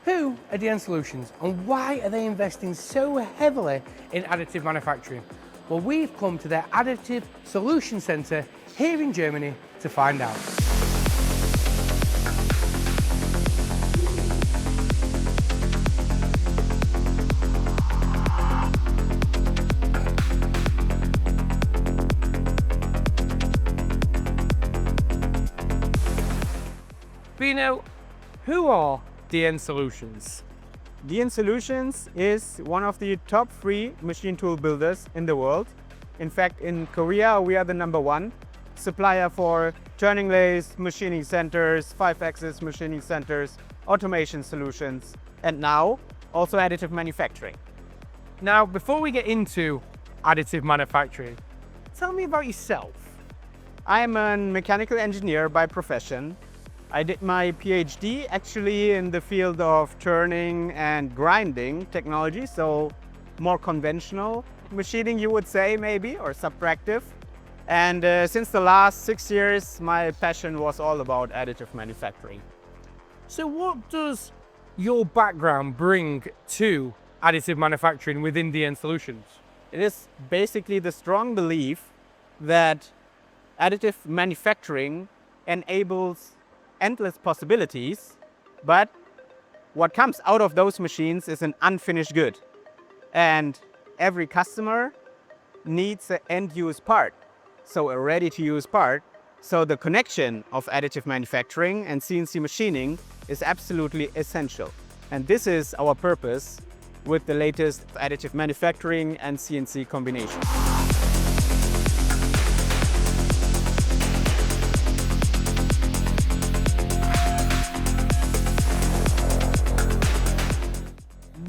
Who are Additive Solutions and why are they investing so heavily in additive manufacturing? Well, we've come to their Additive Solutions Centre here in Germany to find out. Vino, who are Additive Solutions? Additive Solutions is one of the top 3 machine tool builders in the world. In fact, in Korea, we are the #1 supplier for turning lathes, machining centers, 5-axis machining centers, automation solutions, and now also additive manufacturing. Now, before we get into additive manufacturing, tell me about yourself. I am a mechanical engineer by profession. I did my PhD actually in the field of turning and grinding technology, so more conventional machining, you would say, maybe, or subtractive. And since the last 6 years, my passion was all about additive manufacturing. So what does your background bring to additive manufacturing within Additive Solutions? It is basically the strong belief that additive manufacturing enables endless possibilities, but what comes out of those machines is an unfinished good. And every customer needs an end-use part, so a ready-to-use part. So the connection of additive manufacturing and CNC machining is absolutely essential. And this is our purpose with the latest additive manufacturing and CNC combination.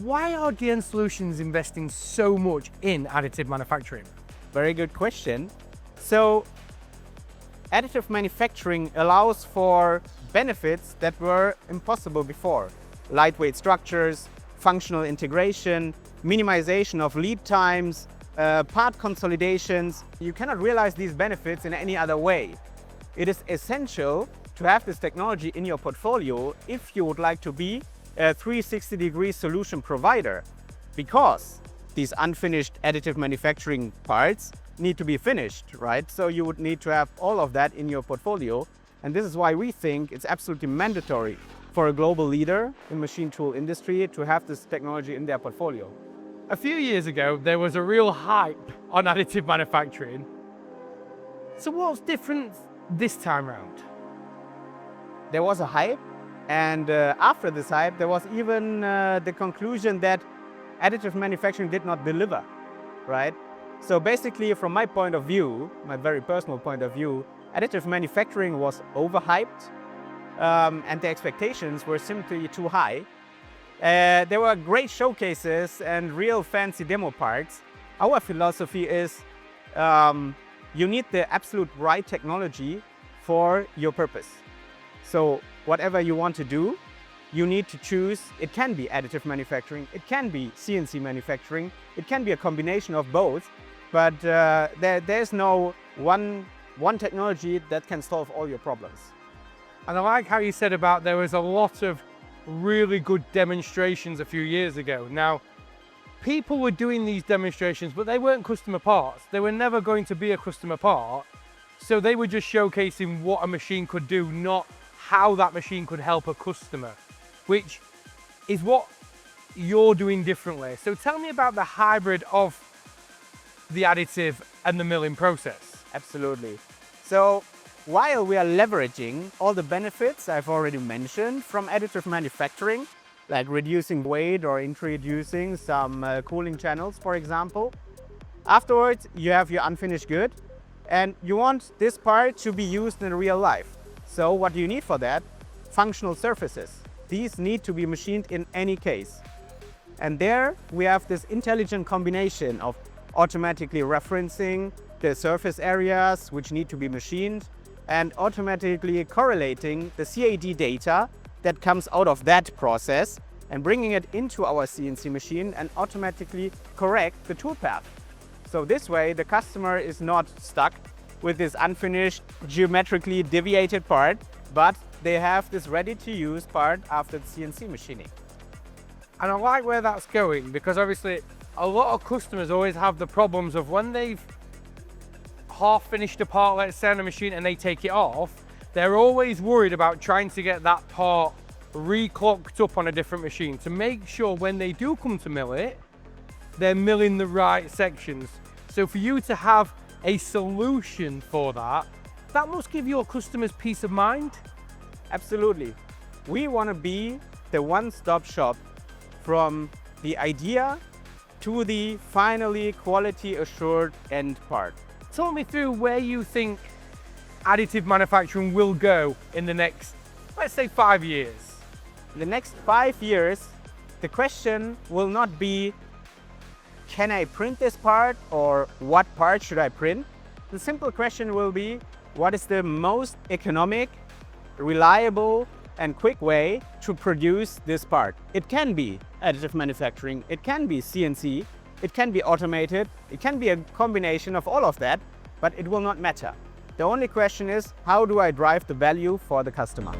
Why are Additive Solutions investing so much in additive manufacturing? Very good question. So, additive manufacturing allows for benefits that were impossible before. Lightweight structures, functional integration, minimization of lead times, part consolidations. You cannot realize these benefits in any other way. It is essential to have this technology in your portfolio if you would like to be a 360-degree solution provider, because these unfinished additive manufacturing parts need to be finished, right? So you would need to have all of that in your portfolio. And this is why we think it's absolutely mandatory for a global leader in machine tool industry to have this technology in their portfolio. A few years ago, there was a real hype on additive manufacturing. So what's different this time around? There was a hype. And after this hype, there was even the conclusion that additive manufacturing did not deliver, right? So basically, from my point of view, my very personal point of view, additive manufacturing was overhyped, and the expectations were simply too high. There were great showcases and real fancy demo parts. Our philosophy is you need the absolute right technology for your purpose. So whatever you want to do, you need to choose. It can be additive manufacturing, it can be CNC manufacturing, it can be a combination of both, but there's no one technology that can solve all your problems. And I like how you said about there was a lot of really good demonstrations a few years ago. Now, people were doing these demonstrations, but they weren't customer parts. They were never going to be a customer part. So they were just showcasing what a machine could do, not how that machine could help a customer, which is what you're doing differently. So tell me about the hybrid of the additive and the milling process. Absolutely. So while we are leveraging all the benefits I've already mentioned from additive manufacturing, like reducing weight or introducing some cooling channels, for example, afterwards you have your unfinished good and you want this part to be used in real life. So what do you need for that? Functional surfaces. These need to be machined in any case. And there we have this intelligent combination of automatically referencing the surface areas which need to be machined and automatically correlating the CAD data that comes out of that process and bringing it into our CNC machine and automatically correct the tool path. So this way the customer is not stuck with this unfinished, geometrically deviated part, but they have this ready-to-use part after the CNC machining. And I like where that's going, because obviously a lot of customers always have the problems of when they've half finished a part, let's say on a machine, and they take it off, they're always worried about trying to get that part reclocked up on a different machine to make sure when they do come to mill it, they're milling the right sections. So for you to have a solution for that, that must give your customers peace of mind. Absolutely. We want to be the one-stop shop from the idea to the finally quality assured end part. Talk me through where you think additive manufacturing will go in the next, let's say, 5 years. In the next 5 years, the question will not be, can I print this part, or what part should I print? The simple question will be, what is the most economic, reliable, and quick way to produce this part? It can be additive manufacturing, it can be CNC, it can be automated, it can be a combination of all of that, but it will not matter. The only question is, how do I drive the value for the customer?